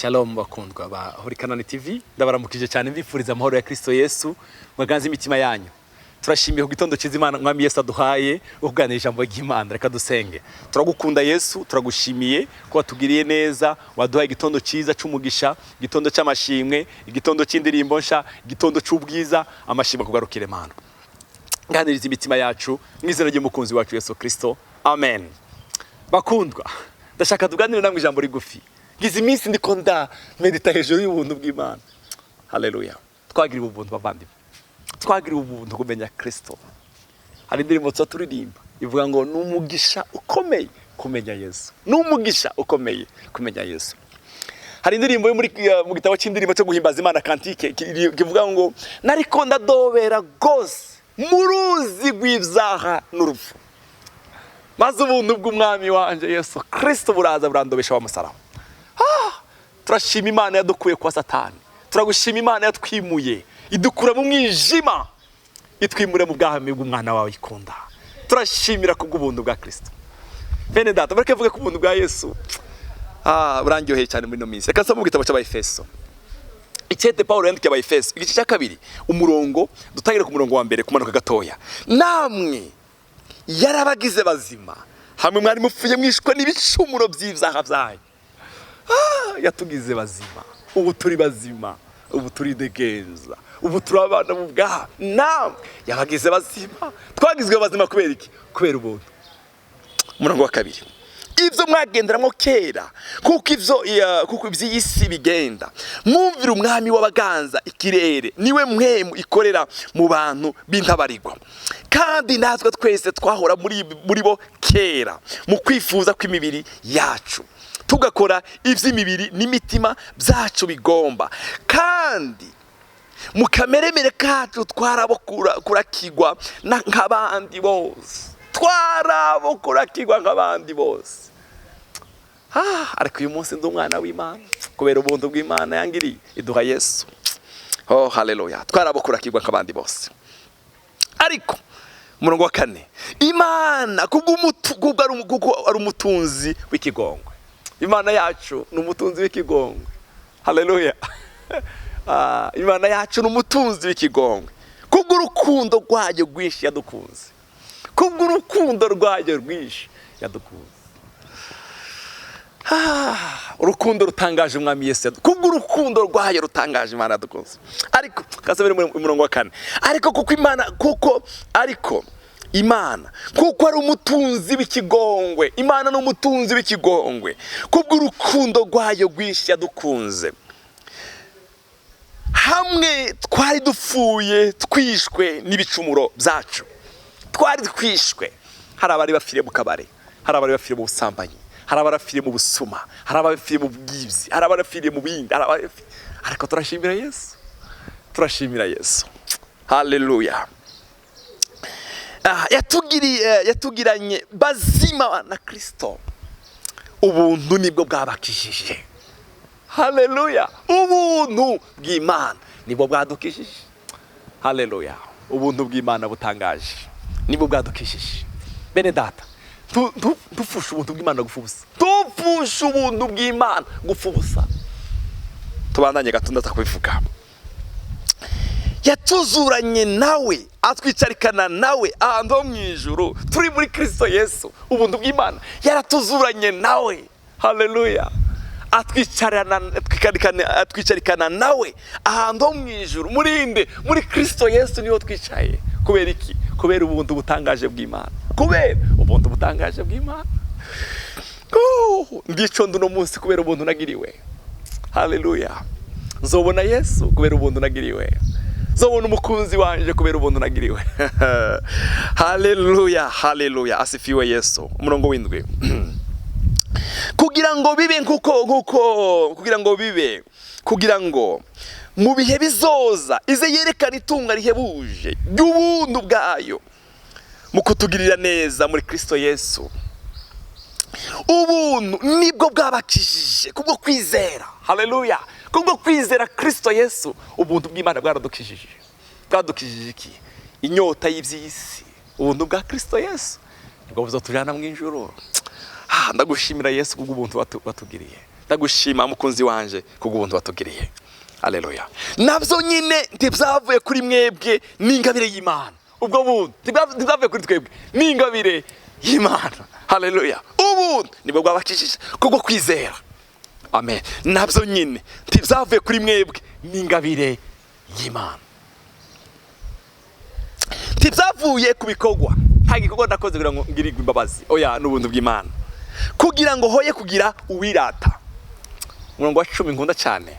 Shalom bakundwa ba Hurikanani TV, ndabaramukije cyane mbifuriza amahoro ya Kristo Yesu mwaganze imitima yanyu. Turashimiye ku gitondo cy'Imana mwami Yesu aduhaye ukuganira ijambo ry'Imana. Reka dusenge. Turagukunda Yesu, turagushimiye ko watugiriye neza, waduhaye igitondo cyiza cy'umugisha, igitondo cy'amashimwe, igitondo cy'indirimbo nsha, igitondo cy'ubwiza, amashimwe kugarukire Mana. Nganiriza imitima yacu mwizera ry'umukunzi wacu Yesu Kristo. Amen. Bakundwa, ndashaka tuganire namwe ijambo rigufi. Gize iminsi ndiko medita hejuru y'ubuntu bw'Imana. Haleluya. Twagiriwe ubuntu bavandimwe. Twagiriwe ubuntu kumenya Kristo. Hari indirimbo turirimba ivuga ngo numugisha ukomeye kumenya Yesu. Numugisha ukomeye kumenya Yesu. Hari indirimbo yo mu gitabo cy'indirimbo cyo guhimbaza Imana kantike kivuga ngo nariko ndadobera gose muruzi rw'ivyaha n'urupfu. Maze ubuntu bw'umwami wanje Yesu Kristo buraza burandobesha wa musaraba. Turashima Imana yadukuye kwa Satani. Turagushima Imana yatwimuye idukura mu mwijima itwimure mu bwahame bw'umwana wawe ikunda. Turashimira kubw'ubuntu bwa Kristo. Bene data bareke vuga kubuntu bwa Yesu. Burangyoheye cyane muri no minsi. Reka nsome mu gitabo cy'Abayefeso. Icyete Paulo yandikiye Abayefeso igice cya kabiri umurongo dutangire ku murongo wa mbere kumanuka gatoya. Namwe yarabagize bazima hamwe mwari mupfuye mwishwe n'ibicumuro by'ivyaha byanyu. Yatugize bazima, ubu turi bazima, ubu turi degenza, ubu turabana mu bwaha. Namwe yabagize bazima, twagizwe bazima kubera iki? Kubera ubuntu. Umurongo wa kabiri. Ivyo mwagenderamwo kera kuko ivy'isi bigenda, mwumvira umwami w'abaganza ikirere niwe mwemu ikorera mu bantu b'intabarigwa. Kandi natwe twese twahora muri bo kera mu kwifuza kw'imibiri yacu, tugakora ivy'imibiri n'imitima byacu bigomba. Kandi mu kameremere kacu twarabokurakigwa nk'abandi bose. Twarabokurakigwa nk'abandi bose. Ariko uyu munsi ndi umwana w'Imana kubera ubuntu bw'Imana yangiriye iduha Yesu. Oh haleluya. Twarabokurakigwa nk'abandi bose. Ariko umurongo wa kane, Imana kuko ari umutunzi w'ikigongwe. Imana yacu ni umutunzi w'ikigongwe. Haleluya. Imana yacu ni umutunzi w'ikigongwe. Kubwo urukundo rwayo rwinshi yadukunze. Kubwo urukundo rwayo rwinshi yadukunze. Urukundo rutangaje umwami Yesu. Kubwo urukundo rwayo rutangaje Imana yadukunze. Ariko kasabere mu murongo wa kane. Ariko Imana kuko ari umutunzi w'ikigongwe. Imana ni umutunzi w'ikigongwe. Kubwo urukundo rwayo rwinshi yadukunze. Hamwe twari dupfuye twishwe n'ibicumuro byacu. Twari twishwe. Hari abari bafiriye mu kabare, hari abari bafiriye mu busambanyi, hari abari bafiriye mu busuma, hari abari bafiriye mu bwibzi, hari abari bafiriye mu bindi, ariko turashimira Yesu. Turashimira Yesu. Haleluya. Yatugiranye bazima na Kristo. Ubuntu nibwo bwabakijije. Haleluya. Ubuntu bw'Imana nibwo bwadukijije. Haleluya. Ubuntu bw'Imana butangaje nibwo bwadukijije. Bene data, dupfusha ubuntu bw'Imana gufubusa. Dupfusha ubuntu bw'Imana gufubusa. Tubandanye gatunda kubivuga. Yatuzuranye nawe, atwicarikana nawe ahantu ho mwijuru. Turi muri Kristo Yesu. Ubuntu bw'Imana yaratuzuranye nawe. Haleluya. Atwicarikana nawe ahantu ho mwijuru. Muri Kristo Yesu niho twicaye. Kubera iki? Kubera ubuntu butangaje bw'Imana. Kubera ubuntu butangaje bw'Imana. Ndico nduno munsi kubera ubuntu nagiriwe. Haleluya. Nzobona Yesu kubera ubuntu nagiriwe. Nzobona umukunzi wanje kubera ubuntu nagiriwe. Haleluya, haleluya. Asifiwe Yesu. Umurongo w'indwi. Kugira ngo mu bihe bizoza ize yerekana itunga rihebuje ry'ubuntu bwayo mu kutugirira neza muri Kristo Yesu. Ubuntu nibwo bwabakijije kubwo kwizera. Haleluya. Kubwo kwizera Kristo Yesu ubuntu bw'Imana bwaradukijije. Bwadukijije iki? Inyota y'iby'isi. Ubuntu bwa Kristo Yesu nibwo buzotujana mu ijuru. Ndagushimira Yesu kubw'ubuntu watugiriye. ndagushima mukunzi wanje kubw'ubuntu watugiriye. Haleluya. Nabyo nyine ntibyavuye kuri mwebwe, n'ingabire y'Imana. Ubwo buntu ntibyavuye kuri twebwe, n'ingabire y'Imana. Haleluya. Ubuntu nibwo bwabakishije kubwo kwizera. Amen. Nabyo nyine ntibyavuye kuri mwebwe, n'ingabire y'Imana. Ntibyavuye ku bikorwa. Nta gikorwa nakoze kugira ngo ngirirwe imbabazi. Oya, n'ubuntu bw'Imana. Kugira ngo hoye kugira uwirata. Umurongo wa 10 nkunda cyane.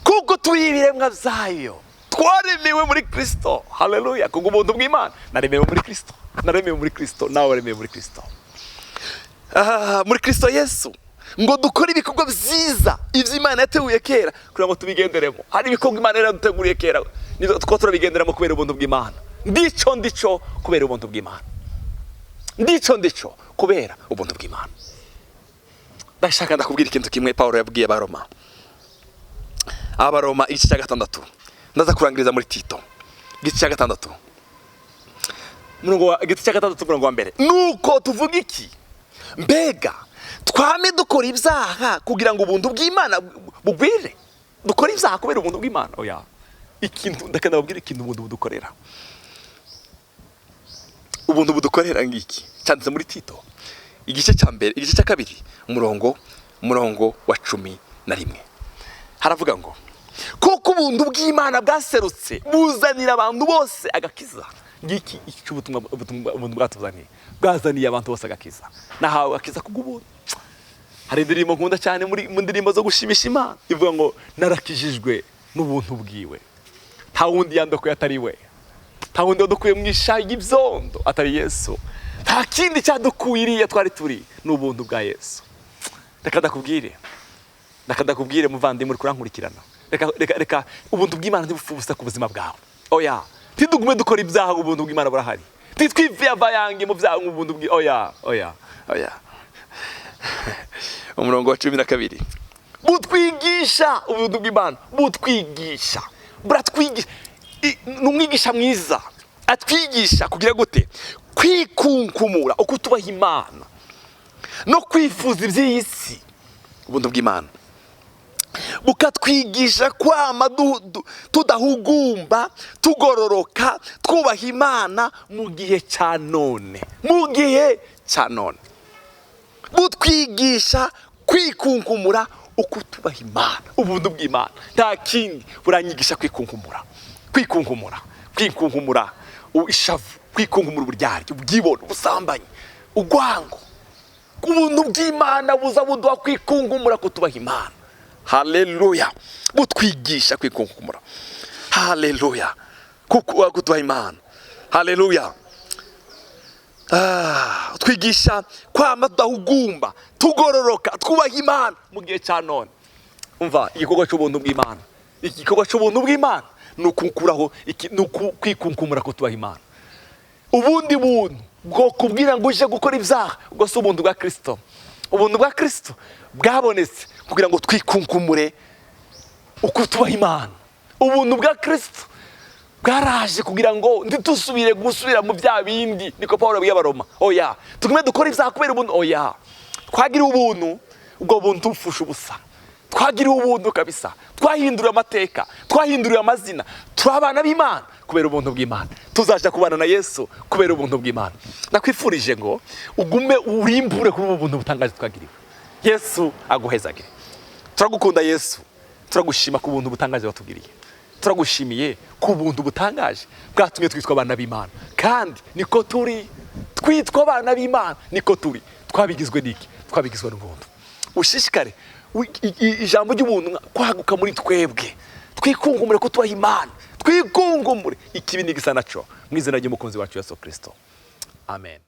Kuko turi ibiremwa byayo, twaremewe muri Kristo. Haleluya. Kuko ubuntu bw'Imana naremewe muri Kristo. Naremewe muri Kristo, nawe waremewe muri Kristo. Muri Kristo Yesu ngo dukore ibikorwa byiza ivy'Imana yateguye kera kugira ngo tubigenderemo. Hari ibikorwa Imana yaraduteguriye kera, nizo two turabigenderamo kubera ubuntu bw'Imana. Ndico kubera ubuntu bw'Imana. Ndico kubera ubuntu bw'Imana. Ndashaka ndakubwira ikintu kimwe Paulo yabwiye Abaroma igice cya 6. Ndaza kurangiriza muri Tito igice cya 6. Igice cya 6 murongo wa mbere. Nuko tuvuga iki? Mbega twame dukora ibyaha kugira ngo ubuntu bw'Imana bugwire? Dukora ibyaha kubera ubuntu bw'Imana? Oya. Ikintu ndakanababwira ikintu ubuntu budukorera. Ubuntu budukorera ngiki cyanditse muri Tito igice cya mbere igice cya 2 umurongo wa 11. Haravuga ngo kuko ubuntu bw'Imana bwaserutse buzanira abantu bose agakiza. Ngiki icy'ubutumwa ubuntu bwatuzaniye, bwazaniye abantu bose agakiza. Nahawe agakiza kubw'ubuntu. Hari indirimbo nkunda cyane mu ndirimbo zo gushimisha Imana ivuga ngo narakijijwe n'ubuntu bwiwe, nta wundi yandokoye atari we, nta wundi wadukuye mu ishayi y'ibyondo atari Yesu, nta kindi cyadukuye iriya twari turi, n'ubuntu bwa Yesu. Reka ndakubwire muvandimwe uri kurankurikirana, reka ubuntu bw'Imana ntibupfubusa ku buzima bwawe. Oya, ntidugume dukora ibyaha, ubuntu bw'Imana burahari. Ntitwivyavange mu byaha, ubuntu bw'Imana. Oya. Umurongo wa 12. Butwigisha ubuntu bw'Imana, butwigisha. Buratwigisha. N'umwigisha mwiza atwigisha kugira gute? Kwikunkumura uko tubaha Imana no kwifuza iby'isi. Ubuntu bw'Imana bukatwigisha kwama tudahugumba, tugororoka, twubaha Imana mu gihe cya none. Butwigisha kwikunkumura uko tubaha Imana. Ubuntu bw'Imana nta kindi buranyigisha kwikunkumura, ishavu, kwikunkumura uburyarya, ubwibone, ubusambanyi, ugwango. Ubuntu bw'Imana buza buduha kwikunkumura ko tubaha Imana. Haleluya. Butwigisha kwikunkumura. Haleluya. Kuko tubaha Imana. Haleluya. Twigisha kwama tudahugumba, tugororoka, twubaha Imana mu gihe cya none. Umva, igikorwa cy'ubuntu bw'Imana, igikorwa cy'ubuntu bw'Imana nukukuraho kwikunkumura ko tubaha Imana. Ubundi buntu bwo kubwira ngo uje gukora ibyaha, ubwo si ubuntu bwa Kristo. Ubuntu bwa Kristo bwabonetse kugira ngo twikunkumure uko tubaha Imana. Ubuntu bwa Kristo bwaraje kugira ngo gusubira mu bya bindi. Niko Paulo yabwiye Abaroma. Oya, tugume dukora ibyaha kubera ubuntu. Oya, twagira ubuntu, ubwo buntu bufusha ubusa. Twagira ubuntu kabisa, twahindura amateka, twahindura amazina, turabana b'Imana kubera ubuntu bw'Imana. Tuzaje kubana na Yesu kubera ubuntu bw'Imana. Nakwifurije ngo ugume urimbure kuri ubuntu butangaje twagiriwe. Yesu aguhezagire. Turagukunda Yesu, turagushima ku buntu butangaje watugiriye. Turagushimiye ku buntu butangaje bwatumye twitwa abana b'Imana. Kandi niko turi, twitwa abana b'Imana, niko turi. Twabigizwe n'iki? Twabigizwe n'ubuntu. Ushishikare ijambo ry'ubuntu kwaguka muri twebwe. Twikungumure ko tubaha Imana, twikungumure ikibi n'igisa naco mu izina ry'umukunzi wacu Yesu Kristo. Amen.